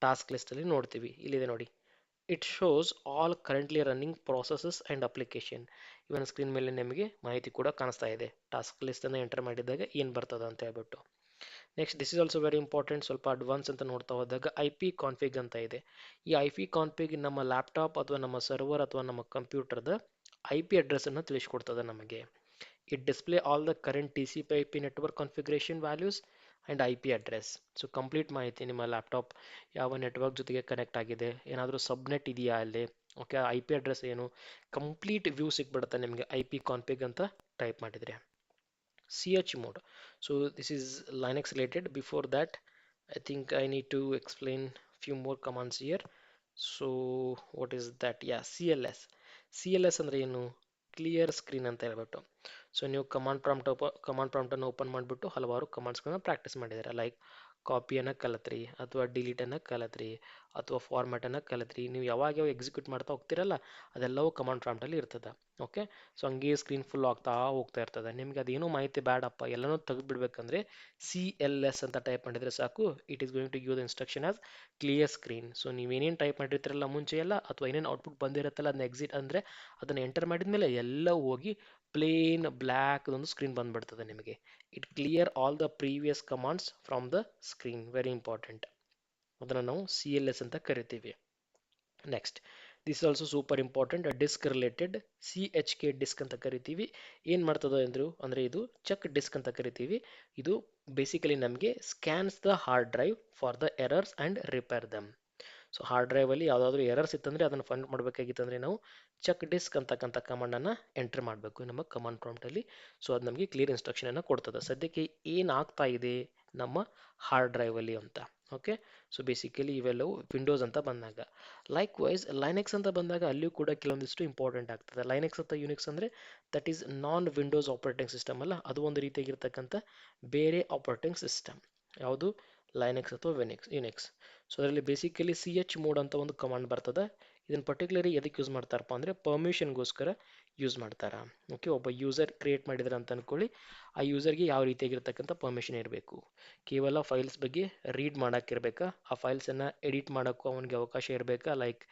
ಟಾಸ್ಕ್ ಲಿಸ್ಟಲ್ಲಿ ನೋಡ್ತೀವಿ. ಇಲ್ಲಿದೆ ನೋಡಿ, it shows all currently running processes and application. Even screen ಮೇಲೆ ನಿಮಗೆ ಮಾಹಿತಿ ಕೂಡ ಕಾಣಿಸ್ತಾ ಇದೆ, ಟಾಸ್ಕ್ ಲಿಸ್ಟನ್ನು ಎಂಟರ್ ಮಾಡಿದಾಗ ಏನು ಬರ್ತದೆ ಅಂತ ಹೇಳ್ಬಿಟ್ಟು. Next this is also very important, ಸ್ವಲ್ಪ ಅಡ್ವಾನ್ಸ್ ಅಂತ ನೋಡ್ತಾ ಹೋದಾಗ IP ಕಾನ್ಫಿಗ್ ಅಂತ ಇದೆ. ಈ IP ಕಾನ್ಫಿಗ್ ನಮ್ಮ ಲ್ಯಾಪ್ಟಾಪ್ ಅಥವಾ ನಮ್ಮ ಸರ್ವರ್ ಅಥವಾ ನಮ್ಮ ಕಂಪ್ಯೂಟರ್ದ ಐ ಪಿ ಅಡ್ರೆಸ್ಸನ್ನು ತಿಳಿಸ್ಕೊಡ್ತದೆ ನಮಗೆ. It display all the current T C P I P network configuration values and I P address. So complete ಮಾಹಿತಿ, ನಿಮ್ಮ ಲ್ಯಾಪ್ಟಾಪ್ ಯಾವ ನೆಟ್ವರ್ಕ್ ಜೊತೆಗೆ ಕನೆಕ್ಟ್ ಆಗಿದೆ, ಏನಾದರೂ ಸಬ್ನೆಟ್ ಇದೆಯಾ ಅಲ್ಲಿ, ಓಕೆ, ಐ ಪಿ ಅಡ್ರೆಸ್ ಏನು, ಕಂಪ್ಲೀಟ್ ವ್ಯೂ ಸಿಕ್ಬಿಡುತ್ತೆ ನಿಮಗೆ ಐ ಪಿ ಕಾನ್ಫಿಗ್ ಅಂತ ಟೈಪ್ ಮಾಡಿದರೆ. ch mode. So this is Linux related. Before that, I think I need to explain few more commands here. So what is that? Yeah, CLS ಅಂದ್ರೆ ಏನು, ಕ್ಲಿಯರ್ ಸ್ಕ್ರೀನ್ ಅಂತ ಹೇಳ್ಬಿಟ್ಟು. ಸೊ ನೀವು ಕಮಾಂಡ್ ಪ್ರಾಂಪ್ಟನ್ನು ಓಪನ್ ಮಾಡಿಬಿಟ್ಟು ಹಲವಾರು ಕಮಾಂಡ್ಸ್ಗಳನ್ನ ಪ್ರಾಕ್ಟೀಸ್ ಮಾಡಿದ್ದೀರಾ. ಲೈಕ್ ಕಾಪಿಯನ್ನು ಕಲತ್ರಿ, ಅಥವಾ ಡಿಲೀಟನ್ನು ಕಲತ್ರಿ, ಅಥವಾ ಫಾರ್ಮ್ಯಾಟನ್ನು ಕಲತ್ರಿ. ನೀವು ಯಾವಾಗ ಎಕ್ಸಿಕ್ಯೂಟ್ ಮಾಡ್ತಾ ಹೋಗ್ತಿರಲ್ಲ ಅದೆಲ್ಲವೂ ಕಮಾಂಡ್ ಪ್ರಾಂಪ್ಟಲ್ಲಿ ಇರ್ತದೆ. ಓಕೆ, ಸೊ ಹಂಗೆ ಸ್ಕ್ರೀನ್ ಫುಲ್ ಆಗ್ತಾ ಹೋಗ್ತಾ ಇರ್ತದೆ. ನಿಮ್ಗೆ ಅದೇನೋ ಮಾಹಿತಿ ಬೇಡಪ್ಪ, ಎಲ್ಲನೂ ತೆಗೆದುಬಿಡ್ಬೇಕಂದ್ರೆ CLS ಅಂತ ಟೈಪ್ ಮಾಡಿದರೆ ಸಾಕು. It is going to give the instruction as clear screen. So ನೀವೇನೇನು ಟೈಪ್ ಮಾಡಿರ್ತೀರಲ್ಲ ಮುಂಚೆ ಎಲ್ಲ, ಅಥವಾ ಏನೇನು ಔಟ್ಪುಟ್ ಬಂದಿರುತ್ತಲ್ಲ ಅದನ್ನ ಎಕ್ಸಿಟ್ ಅಂದರೆ ಅದನ್ನು ಎಂಟರ್ ಮಾಡಿದ್ಮೇಲೆ ಎಲ್ಲ ಹೋಗಿ ಪ್ಲೇನ್ ಬ್ಲ್ಯಾಕ್ ಒಂದು ಸ್ಕ್ರೀನ್ ಬಂದ್ಬಿಡ್ತದೆ ನಿಮಗೆ. It clear all the previous commands from the screen. Very important. ಅದನ್ನು ನಾವು CLS ಅಂತ ಕರಿತೀವಿ. Next, this also super important, disk related. CHK disk ಅಂತ ಕರಿತೀವಿ. ಏನು ಮಾಡ್ತದೆ ಅಂದರೆ ಇದು ಚೆಕ್ ಡಿಸ್ಕ್ ಅಂತ ಕರಿತೀವಿ. ಇದು ಬೇಸಿಕಲಿ ನಮಗೆ scans the hard drive for the errors and repair them. So hard ಡ್ರೈವಲ್ಲಿ ಯಾವುದಾದ್ರೂ ಎರರ್ಸ್ ಇತ್ತಂದರೆ ಅದನ್ನು ಫೈಂಡ್ ಮಾಡಬೇಕಾಗಿತ್ತಂದರೆ ನಾವು ಚೆಕ್ ಡಿಸ್ಕ್ ಅಂತಕ್ಕಂಥ ಕಮಾಂಡನ್ನು ಎಂಟರ್ ಮಾಡಬೇಕು ನಮ್ಮ ಕಮಾಂಡ್ ಪ್ರಾಂಪ್ಟಲ್ಲಿ. ಸೊ ಅದು ನಮಗೆ ಕ್ಲಿಯರ್ ಇನ್ಸ್ಟ್ರಕ್ಷನನ್ನು ಕೊಡ್ತದೆ, ಸದ್ಯಕ್ಕೆ ಏನಾಗ್ತಾ ಇದೆ ನಮ್ಮ ಹಾರ್ಡ್ ಡ್ರೈವಲ್ಲಿ ಅಂತ. ಓಕೆ, ಸೊ ಬೇಸಿಕಲಿ ಇವೆಲ್ಲವೂ ವಿಂಡೋಸ್ ಅಂತ ಬಂದಾಗ. ಲೈಕ್ ವೈಸ್ ಲೈನೆಕ್ಸ್ ಅಂತ ಬಂದಾಗ ಅಲ್ಲಿಯೂ ಕೂಡ ಕೆಲವೊಂದಿಷ್ಟು ಇಂಪಾರ್ಟೆಂಟ್ ಆಗ್ತದೆ. ಲೈನೆಕ್ಸ್ ಅಥವಾ ಯುನಿಕ್ಸ್ ಅಂದರೆ that is non Windows operating system ಅಲ್ಲ, ಅದು ಒಂದು ರೀತಿಯಾಗಿರ್ತಕ್ಕಂಥ ಬೇರೆ ಆಪರೇಟಿಂಗ್ ಸಿಸ್ಟಮ್. ಯಾವುದು? ಲೈನೆಕ್ಸ್ ಅಥವಾ ಯುನಿಕ್ಸ್. ಸೊ ಅದರಲ್ಲಿ ಬೇಸಿಕಲಿ CH ಮೋಡ್ ಅಂತ ಒಂದು ಕಮಾಂಡ್ ಬರ್ತದೆ. ಇದನ್ನು ಪರ್ಟಿಕ್ಯುಲರಿ ಎದಕ್ಕೆ ಯೂಸ್ ಮಾಡ್ತಾರಪ್ಪ ಅಂದರೆ ಪರ್ಮಿಷನ್ಗೋಸ್ಕರ ಯೂಸ್ ಮಾಡ್ತಾರೆ. ಓಕೆ, ಒಬ್ಬ ಯೂಸರ್ ಕ್ರಿಯೇಟ್ ಮಾಡಿದ್ರೆ ಅಂತ ಅಂದ್ಕೊಳ್ಳಿ, ಆ ಯೂಸರ್ಗೆ ಯಾವ ರೀತಿಯಾಗಿರ್ತಕ್ಕಂಥ ಪರ್ಮಿಷನ್ ಇರಬೇಕು. ಕೇವಲ ಫೈಲ್ಸ್ ಬಗ್ಗೆ ರೀಡ್ ಮಾಡೋಕ್ಕಿರಬೇಕಾ, ಆ ಫೈಲ್ಸನ್ನು ಎಡಿಟ್ ಮಾಡೋಕ್ಕೂ ಅವನಿಗೆ ಅವಕಾಶ ಇರಬೇಕಾ, ಲೈಕ್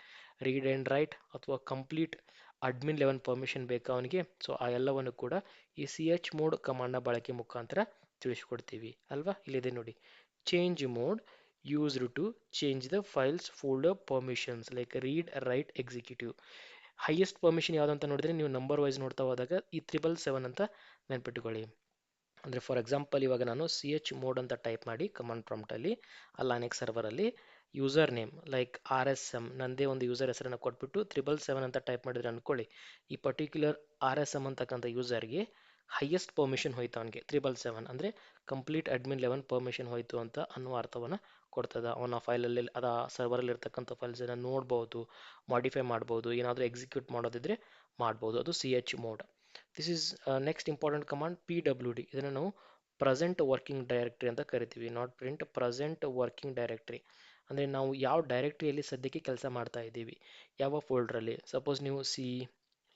ರೀಡ್ ಆ್ಯಂಡ್ ರೈಟ್, ಅಥವಾ ಕಂಪ್ಲೀಟ್ ಅಡ್ಮಿನ್ ಲೆವೆಲ್ ಪರ್ಮಿಷನ್ ಬೇಕಾ ಅವನಿಗೆ. ಸೊ ಆ ಎಲ್ಲವನ್ನು ಕೂಡ ಈ CH ಮೋಡ್ ಕಮಾಂಡ್ನ ಬಳಕೆ ಮುಖಾಂತರ ತಿಳಿಸ್ಕೊಡ್ತೀವಿ ಅಲ್ವಾ. ಇಲ್ಲಿದೆ ನೋಡಿ, change mode used to change the files folder permissions like read write executive. Highest permission ಯಾವುದಂತ ನೋಡಿದ್ರೆ ನೀವು ನಂಬರ್ ವೈಸ್ ನೋಡ್ತಾ ಹೋದಾಗ ಈ 777 ಅಂತ ನೆನ್ಪಿಟ್ಕೊಳ್ಳಿ. ಅಂದರೆ ಫಾರ್ ಎಕ್ಸಾಂಪಲ್ ಇವಾಗ ನಾನು CH ಮೋಡ್ ಅಂತ ಟೈಪ್ ಮಾಡಿ ಕಮಾಂಡ್ ಪ್ರಾಂಪ್ಟಲ್ಲಿ ಆ ಲೈನೆಕ್ಸ್ ಸರ್ವರಲ್ಲಿ ಯೂಸರ್ ನೇಮ್ ಲೈಕ್ RSM ನಂದೇ ಒಂದು ಯೂಸರ್ ಹೆಸರನ್ನು ಕೊಟ್ಬಿಟ್ಟು 777 ಅಂತ ಟೈಪ್ ಮಾಡಿದ್ರೆ ಅಂದ್ಕೊಳ್ಳಿ, ಈ ಪರ್ಟಿಕ್ಯುಲರ್ RSM ಅಂತಕ್ಕಂಥ ಯೂಸರ್ಗೆ ಹೈಯೆಸ್ಟ್ ಪರ್ಮಿಷನ್ ಹೋಯ್ತು ಅವನಿಗೆ 777 ಅಂದರೆ ಕಂಪ್ಲೀಟ್ ಅಡ್ಮಿನ್ ಲೆವೆಲ್ ಪರ್ಮಿಷನ್ ಹೋಯ್ತು ಅಂತ ಅನ್ನುವ ಅರ್ಥವನ್ನು ಕೊಡ್ತದೆ. ಅವನ ಫೈಲಲ್ಲಿ ಅದ ಸರ್ವರಲ್ಲಿ ಇರ್ತಕ್ಕಂಥ ಫೈಲ್ಸನ್ನು ನೋಡ್ಬೋದು, ಮಾಡಿಫೈ ಮಾಡ್ಬೋದು, ಏನಾದರೂ ಎಕ್ಸಿಕ್ಯೂಟ್ ಮಾಡೋದಿದ್ರೆ ಮಾಡ್ಬೋದು. ಅದು CH mode. This is next important command PWD. ಇದನ್ನು ನಾವು ಪ್ರೆಸೆಂಟ್ ವರ್ಕಿಂಗ್ ಡೈರೆಕ್ಟ್ರಿ ಅಂತ ಕರಿತೀವಿ, not print, present working directory. ಅಂದರೆ ನಾವು ಯಾವ ಡೈರೆಕ್ಟ್ರಿಯಲ್ಲಿ ಸದ್ಯಕ್ಕೆ ಕೆಲಸ ಮಾಡ್ತಾ ಇದ್ದೀವಿ, ಯಾವ ಫೋಲ್ಡ್ರಲ್ಲಿ. ಸಪೋಸ್ ನೀವು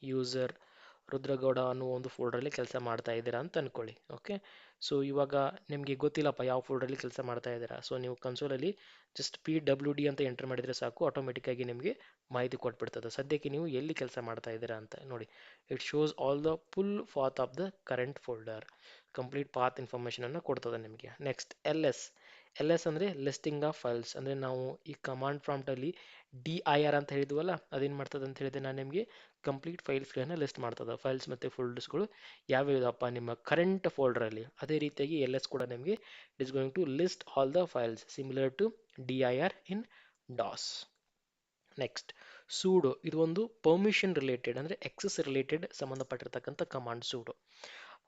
ಯೂಸರ್ ರುದ್ರಗೌಡ ಅನ್ನೋ ಒಂದು ಫೋಲ್ಡ್ರಲ್ಲಿ ಕೆಲಸ ಮಾಡ್ತಾ ಇದ್ದೀರಾ ಅಂತ ಅಂದ್ಕೊಳ್ಳಿ. ಓಕೆ, ಸೊ ಇವಾಗ ನಿಮಗೆ ಗೊತ್ತಿಲ್ಲಪ್ಪ ಯಾವ ಫೋಲ್ಡ್ರಲ್ಲಿ ಕೆಲಸ ಮಾಡ್ತಾ ಇದ್ದೀರಾ. ಸೊ ನೀವು ಕನ್ಸೋಲಲ್ಲಿ ಜಸ್ಟ್ PWD ಅಂತ ಎಂಟರ್ ಮಾಡಿದರೆ ಸಾಕು, ಆಟೋಮೆಟಿಕ್ಕಾಗಿ ನಿಮಗೆ ಮಾಹಿತಿ ಕೊಟ್ಬಿಡ್ತದೆ ಸದ್ಯಕ್ಕೆ ನೀವು ಎಲ್ಲಿ ಕೆಲಸ ಮಾಡ್ತಾ ಇದ್ದೀರಾ ಅಂತ. ನೋಡಿ, it shows all the full path of the current folder. Complete path ಇನ್ಫಾರ್ಮೇಷನನ್ನು ಕೊಡ್ತದೆ ನಿಮಗೆ. ನೆಕ್ಸ್ಟ್ LS ಅಂದರೆ ಲಿಸ್ಟಿಂಗ್ ಆಫ್ ಫೈಲ್ಸ್. ಅಂದರೆ ನಾವು ಈ ಕಮಾಂಡ್ ಪ್ರಾಂಪ್ಟಲ್ಲಿ DIR ಅಂತ ಹೇಳಿದ್ವಲ್ಲ, ಅದೇನು ಮಾಡ್ತದೆ ಅಂತ ಹೇಳಿದೆ ನಾನು ನಿಮಗೆ, ಕಂಪ್ಲೀಟ್ ಫೈಲ್ಸ್ಗಳನ್ನು ಲಿಸ್ಟ್ ಮಾಡ್ತದೆ. ಫೈಲ್ಸ್ ಮತ್ತು ಫೋಲ್ಡರ್ಸ್ಗಳು ಯಾವ್ಯಾವುದಪ್ಪ ನಿಮ್ಮ ಕರೆಂಟ್ ಫೋಲ್ಡರಲ್ಲಿ. ಅದೇ ರೀತಿಯಾಗಿ LS ಕೂಡ ನಿಮಗೆ it is going to list all the files similar to DIR in DOS. Next sudo, ಇದು ಒಂದು ಪರ್ಮಿಷನ್ ರಿಲೇಟೆಡ್ ಅಂದರೆ ಎಕ್ಸೆಸ್ ರಿಲೇಟೆಡ್ ಸಂಬಂಧಪಟ್ಟಿರ್ತಕ್ಕಂಥ ಕಮಾಂಡ್ ಸೂಡೋ.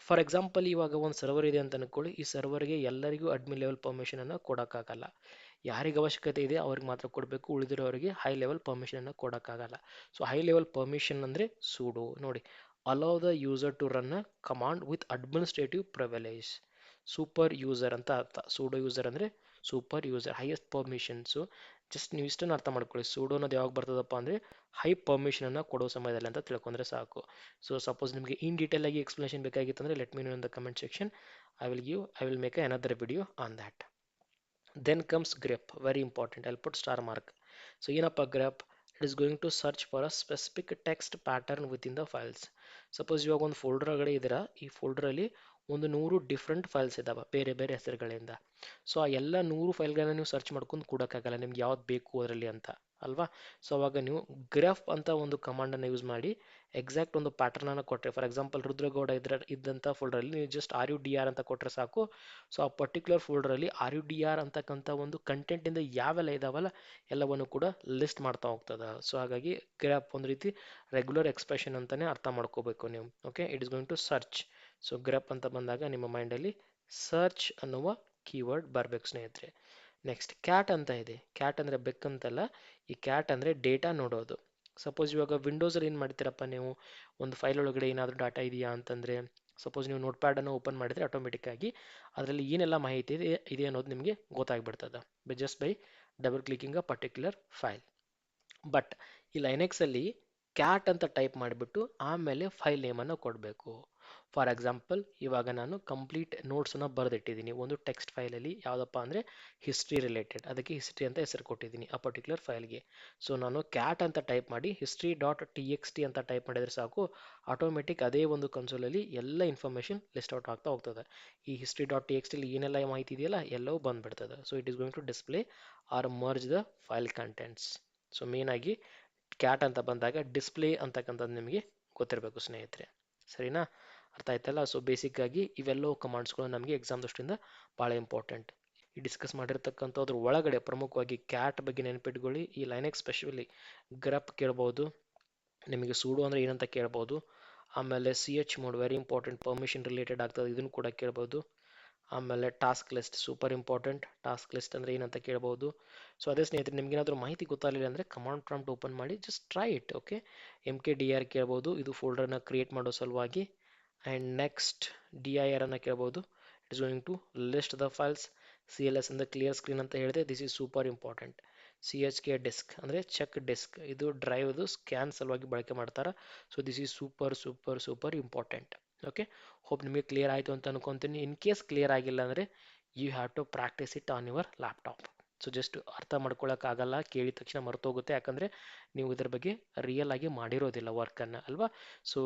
ಫಾರ್ ಎಕ್ಸಾಂಪಲ್ ಇವಾಗ ಒಂದು ಸರ್ವರ್ ಇದೆ ಅಂತ ಅಂದ್ಕೊಳ್ಳಿ, ಈ ಸರ್ವರ್ಗೆ ಎಲ್ಲರಿಗೂ ಅಡ್ಮಿನ್ ಲೆವೆಲ್ ಪರ್ಮಿಷನನ್ನು ಕೊಡೋಕ್ಕಾಗಲ್ಲ. ಯಾರಿಗೆ ಅವಶ್ಯಕತೆ ಇದೆ ಅವ್ರಿಗೆ ಮಾತ್ರ ಕೊಡಬೇಕು, ಉಳಿದಿರೋರಿಗೆ ಹೈ ಲೆವೆಲ್ ಪರ್ಮಿಷನನ್ನು ಕೊಡೋಕ್ಕಾಗಲ್ಲ. ಸೊ ಹೈ ಲೆವೆಲ್ ಪರ್ಮಿಷನ್ ಅಂದರೆ ಸೂಡೋ. ನೋಡಿ, allow the user to run a command with administrative privilege. Super user ಅಂತ ಅರ್ಥ. ಸೂಡೋ ಯೂಸರ್ ಅಂದರೆ super user, highest permissions. Just ನೀವು ಇಷ್ಟನ್ನು ಅರ್ಥ ಮಾಡ್ಕೊಳ್ಳಿ, ಸೂಡೋ ಅನ್ನೋದು ಯಾವಾಗ ಬರ್ತದಪ್ಪ ಅಂದರೆ ಹೈ ಪರ್ಮಿಷನನ್ನು ಕೊಡೋ ಸಮಯದಲ್ಲಿ ಅಂತ ತಿಳ್ಕೊಂಡ್ರೆ ಸಾಕು. ಸೊ ಸಪೋಸ್ ನಿಮಗೆ ಇನ್ ಡೀಟೇಲ್ ಆಗಿ ಎಕ್ಸ್ಪ್ಲನೇಷನ್ ಬೇಕಾಗಿತ್ತು ಅಂದರೆ let me know in the comment section. I will make another video on that. Then comes grep, very important. I'll put star mark. So ಏನಪ್ಪ grep? It is going to search for a specific text pattern within the files. Suppose ಇವಾಗ ಒಂದು ಫೋಲ್ಡರ್ ಒಳಗಡೆ ಇದ್ದೀರಾ, ಈ ಫೋಲ್ಡರಲ್ಲಿ ಒಂದು 100 ಡಿಫ್ರೆಂಟ್ ಫೈಲ್ಸ್ ಇದ್ದಾವೆ ಬೇರೆ ಬೇರೆ ಹೆಸರುಗಳಿಂದ. ಸೊ ಆ ಎಲ್ಲ 100 ಫೈಲ್ಗಳನ್ನ ನೀವು ಸರ್ಚ್ ಮಾಡ್ಕೊಂಡು ಕೊಡೋಕ್ಕಾಗಲ್ಲ ನಿಮ್ಗೆ ಯಾವ್ದು ಬೇಕು ಅದರಲ್ಲಿ ಅಂತ ಅಲ್ವಾ? ಸೊ ಅವಾಗ ನೀವು ಗ್ರಫ್ ಅಂತ ಒಂದು ಕಮಾಂಡನ್ನು ಯೂಸ್ ಮಾಡಿ ಎಕ್ಸಾಕ್ಟ್ ಒಂದು ಪ್ಯಾಟರ್ನನ್ನು ಕೊಟ್ಟರೆ, ಫಾರ್ ಎಕ್ಸಾಂಪಲ್ ರುದ್ರಗೌಡ ಇದ್ದಂಥ ಫೋಲ್ಡರಲ್ಲಿ ನೀವು just R U D R ಅಂತ ಕೊಟ್ಟರೆ ಸಾಕು. ಸೊ ಆ ಪರ್ಟಿಕ್ಯುಲರ್ ಫೋಲ್ಡರಲ್ಲಿ ಆರ್ ಯು ಡಿ ಆರ್ ಅಂತಕ್ಕಂಥ ಒಂದು ಕಂಟೆಂಟಿಂದ ಯಾವೆಲ್ಲ ಇದಾವಲ್ಲ ಎಲ್ಲವನ್ನು ಕೂಡ ಲಿಸ್ಟ್ ಮಾಡ್ತಾ ಹೋಗ್ತದೆ. ಸೊ ಹಾಗಾಗಿ ಗ್ರಾಫ್ ಒಂದು ರೀತಿ ರೆಗ್ಯುಲರ್ ಎಕ್ಸ್ಪ್ರೆಷನ್ ಅಂತಾನೆ ಅರ್ಥ ಮಾಡ್ಕೋಬೇಕು ನೀವು. Okay, it is going to search. So graph ಅಂತ ಬಂದಾಗ ನಿಮ್ಮ ಮೈಂಡಲ್ಲಿ ಸರ್ಚ್ ಅನ್ನುವ ಕೀವರ್ಡ್ ಬರಬೇಕು ಸ್ನೇಹಿತರೆ. ನೆಕ್ಸ್ಟ್ ಕ್ಯಾಟ್ ಅಂತ ಇದೆ. ಕ್ಯಾಟ್ ಅಂದರೆ ಬೆಕ್ಕಂತಲ್ಲ, ಈ ಕ್ಯಾಟ್ ಅಂದರೆ ಡೇಟಾ ನೋಡೋದು. ಸಪೋಸ್ ಇವಾಗ ವಿಂಡೋಸಲ್ಲಿ ಏನು ಮಾಡ್ತೀರಪ್ಪ ನೀವು, ಒಂದು ಫೈಲ್ ಒಳಗಡೆ ಏನಾದರೂ ಡಾಟಾ ಇದೆಯಾ ಅಂತಂದರೆ, ಸಪೋಸ್ ನೀವು ನೋಟ್ ಪ್ಯಾಡನ್ನು ಓಪನ್ ಮಾಡಿದರೆ ಆಟೋಮೆಟಿಕ್ ಆಗಿ ಅದರಲ್ಲಿ ಏನೆಲ್ಲ ಮಾಹಿತಿ ಇದೆ ಅನ್ನೋದು ನಿಮಗೆ ಗೊತ್ತಾಗ್ಬಿಡ್ತದೆ just by double clicking a particular file. But ಈ ಲೈನೆಕ್ಸಲ್ಲಿ ಕ್ಯಾಟ್ ಅಂತ ಟೈಪ್ ಮಾಡಿಬಿಟ್ಟು ಆಮೇಲೆ ಫೈಲ್ ನೇಮನ್ನು ಕೊಡಬೇಕು. ಫಾರ್ ಎಕ್ಸಾಂಪಲ್ ಇವಾಗ ನಾನು ಕಂಪ್ಲೀಟ್ ನೋಟ್ಸನ್ನು ಬರೆದಿಟ್ಟಿದ್ದೀನಿ ಒಂದು ಟೆಕ್ಸ್ಟ್ ಫೈಲಲ್ಲಿ, ಯಾವುದಪ್ಪ ಅಂದರೆ ಹಿಸ್ಟ್ರಿ ರಿಲೇಟೆಡ್, ಅದಕ್ಕೆ ಹಿಸ್ಟ್ರಿ ಅಂತ ಹೆಸರು ಕೊಟ್ಟಿದ್ದೀನಿ ಆ ಪರ್ಟಿಕ್ಯುಲರ್ ಫೈಲ್ಗೆ. ಸೊ ನಾನು ಕ್ಯಾಟ್ ಅಂತ ಟೈಪ್ ಮಾಡಿ history dot T X T ಅಂತ ಟೈಪ್ ಮಾಡಿದರೆ ಸಾಕು, ಆಟೋಮೆಟಿಕ್ ಅದೇ ಒಂದು ಕನ್ಸೋಲಲ್ಲಿ ಎಲ್ಲ ಇನ್ಫಾರ್ಮೇಷನ್ ಲಿಸ್ಟ್ ಔಟ್ ಆಗ್ತಾ ಹೋಗ್ತದೆ. ಈ ಹಿಸ್ಟ್ರಿ ಡಾಟ್ ಟಿ ಎಕ್ಸ್ ಟಿಲಿ ಏನೆಲ್ಲ ಮಾಹಿತಿ ಇದೆಯಲ್ಲ ಎಲ್ಲವೂ ಬಂದುಬಿಡ್ತದೆ. So it is going to display or merge the file contents. So main ಆಗಿ ಕ್ಯಾಟ್ ಅಂತ ಬಂದಾಗ ಡಿಸ್ಪ್ಲೇ ಅಂತಕ್ಕಂಥದ್ದು ನಿಮಗೆ ಗೊತ್ತಿರಬೇಕು ಸ್ನೇಹಿತರೆ, ಸರಿನಾ? ಅರ್ಥ ಆಯ್ತಲ್ಲ? ಸೊ ಬೇಸಿಕ್ ಆಗಿ ಇವೆಲ್ಲವೂ ಕಮಾಂಡ್ಸ್ಗಳು ನಮಗೆ ಎಕ್ಸಾಮ್ ದೃಷ್ಟಿಯಿಂದ ಭಾಳ ಇಂಪಾರ್ಟೆಂಟ್. ಈ ಡಿಸ್ಕಸ್ ಮಾಡಿರ್ತಕ್ಕಂಥದ್ರ ಒಳಗಡೆ ಪ್ರಮುಖವಾಗಿ ಕ್ಯಾಟ್ ಬಗ್ಗೆ ನೆನಪಿಟ್ಕೊಳ್ಳಿ. ಈ ಲೈನೆಕ್ಸ್ ಸ್ಪೆಷಲಿ ಗ್ರಪ್ ಕೇಳ್ಬೋದು, ನಿಮಗೆ ಸೂಡೋ ಅಂದರೆ ಏನಂತ ಕೇಳ್ಬೋದು. ಆಮೇಲೆ C H mode very important, permission related ಆಗ್ತದೆ, ಇದನ್ನು ಕೂಡ ಕೇಳ್ಬೋದು. ಆಮೇಲೆ task list super important, task list ಅಂದರೆ ಏನಂತ ಕೇಳ್ಬೋದು. ಸೊ ಅದೇ ಸ್ನೇಹಿತರೆ, ನಿಮ್ಗೇನಾದರೂ ಮಾಹಿತಿ ಗೊತ್ತಾಗಲಿಲ್ಲ ಅಂದರೆ ಕಮಾಂಡ್ ಪ್ರಾಂಪ್ಟ್ ಓಪನ್ ಮಾಡಿ just try it. Okay, M K D R ಕೇಳ್ಬೋದು, ಇದು ಫೋಲ್ಡರ್ನ ಕ್ರಿಯೇಟ್ ಮಾಡೋ ಸಲುವಾಗಿ. And next D I R ಅನ್ನು ಕೇಳ್ಬೋದು, it is going to list the files. C L S ಅಂದರೆ ಕ್ಲಿಯರ್ ಸ್ಕ್ರೀನ್ ಅಂತ ಹೇಳಿದೆ, this is super important. C H K disk ಅಂದರೆ ಚೆಕ್ ಡಿಸ್ಕ್, ಇದು ಡ್ರೈವ್ದು ಸ್ಕ್ಯಾನ್ ಸಲುವಾಗಿ ಬಳಕೆ ಮಾಡ್ತಾರೆ. So this is super super super important. Okay, hope ನಿಮಗೆ ಕ್ಲಿಯರ್ ಆಯಿತು ಅಂತ ಅನ್ಕೊತೀನಿ. ಇನ್ ಕೇಸ್ ಕ್ಲಿಯರ್ ಆಗಿಲ್ಲ ಅಂದರೆ you have to practise it on your laptop. So just ಅರ್ಥ ಮಾಡ್ಕೊಳ್ಳೋಕ್ಕಾಗಲ್ಲ, ಕೇಳಿದ ತಕ್ಷಣ ಮರ್ತೋಗುತ್ತೆ, ಯಾಕಂದರೆ ನೀವು ಇದ್ರ ಬಗ್ಗೆ ರಿಯಲ್ ಆಗಿ ಮಾಡಿರೋದಿಲ್ಲ ವರ್ಕನ್ನು, ಅಲ್ವಾ? So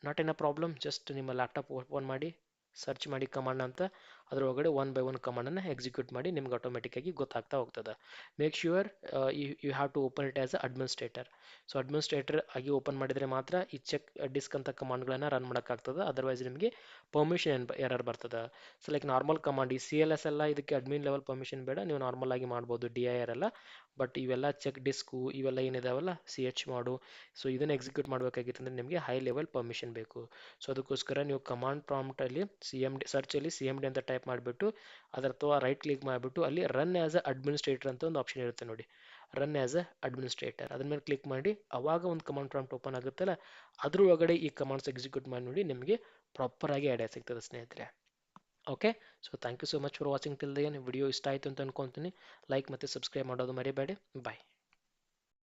not an a problem, just ನಿಮ್ಮ ಲ್ಯಾಪ್ಟಾಪ್ ಓಪನ್ ಮಾಡಿ ಸರ್ಚ್ ಮಾಡಿ ಕಮಾಂಡ್ ಅಂತ, ಅದರೊಳಗಡೆ ಒನ್ ಬೈ ಒನ್ ಕಮಾಂಡನ್ನು ಎಕ್ಸಿಕ್ಯೂಟ್ ಮಾಡಿ, ನಿಮ್ಗೆ ಆಟೋಮೆಟಿಕ್ಕಾಗಿ ಗೊತ್ತಾಗ್ತಾ ಹೋಗ್ತದೆ. Make sure you have to open it as a administrator. So administrator ಆಗಿ ಓಪನ್ ಮಾಡಿದರೆ ಮಾತ್ರ ಈ ಚೆಕ್ ಡಿಸ್ಕ್ ಅಂತ ಕಮಾಂಡ್ಗಳನ್ನು ರನ್ ಮಾಡೋಕ್ಕಾಗ್ತದೆ, ಅದರ್ವೈಸ್ ನಿಮಗೆ ಪರ್ಮಿಷನ್ ಎರರ್ ಬರ್ತದೆ. ಸೊ ಲೈಕ್ ನಾರ್ಮಲ್ ಕಮಾಂಡ್, ಈ ಸಿ ಎಲ್ ಎಸ್ ಎಲ್ಲ ಇದಕ್ಕೆ ಅಡ್ಮಿನ್ ಲೆವೆಲ್ ಪರ್ಮಿಷನ್ ಬೇಡ, ನೀವು ನಾರ್ಮಲ್ ಆಗಿ ಮಾಡ್ಬೋದು ಡಿ ಐ ಆರ್ ಎಲ್ಲ. ಬಟ್ ಇವೆಲ್ಲ ಚೆಕ್ ಡಿಸ್ಕು ಇವೆಲ್ಲ ಏನಿದಾವಲ್ಲ ಸಿ ಎಚ್ ಮಾಡು, ಸೊ ಇದನ್ನು ಎಕ್ಸಿಕ್ಯೂಟ್ ಮಾಡಬೇಕಾಗಿತ್ತು ಅಂದರೆ ನಿಮಗೆ ಹೈ ಲೆವೆಲ್ ಪರ್ಮಿಷನ್ ಬೇಕು. ಸೊ ಅದಕ್ಕೋಸ್ಕರ ನೀವು ಕಮಾಂಡ್ ಪ್ರಾಂಪ್ಟಲ್ಲಿ ಸಿ ಎಮ್ ಡಿ ಸರ್ಚಲ್ಲಿ ಸಿ ಎಮ್ ಡಿ ಅಂತ ಟೈಪ್ ಮಾಡಿಬಿಟ್ಟು ಅದರ ಅಥವಾ ರೈಟ್ ಕ್ಲಿಕ್ ಮಾಡಿಬಿಟ್ಟು ಅಲ್ಲಿ ರನ್ ಆ್ಯಸ್ ಅ ಅಡ್ಮಿನಿಸ್ಟ್ರೇಟರ್ ಅಂತ ಒಂದು ಆಪ್ಷನ್ ಇರುತ್ತೆ ನೋಡಿ, ರನ್ ಆ್ಯಸ್ ಅ ಅಡ್ಮಿನಿಸ್ಟ್ರೇಟರ್, ಅದ್ರ ಮೇಲೆ ಕ್ಲಿಕ್ ಮಾಡಿ ಅವಾಗ ಒಂದು ಕಮಾಂಡ್ ಪ್ರಾಂಪ್ಟ್ ಓಪನ್ ಆಗುತ್ತಲ್ಲ, ಅದ್ರ ಒಳಗಡೆ ಈ ಕಮಾಂಡ್ಸ್ ಎಕ್ಸಿಕ್ಯೂಟ್ ಮಾಡಿ ನೋಡಿ, ನಿಮಗೆ ಪ್ರಾಪರ್ ಆಗಿ ಐಡಿಯಾ ಸಿಗ್ತದೆ ಸ್ನೇಹಿತರೆ. Okay, so thank you so much for watching till the end. Video ಇಷ್ಟ ಆಯಿತು ಅಂತ ಅನ್ಕೊತೀನಿ. ಲೈಕ್ ಮತ್ತು ಸಬ್ಸ್ಕ್ರೈಬ್ ಮಾಡೋದು ಮರಿಬೇಡಿ. ಬಾಯ್.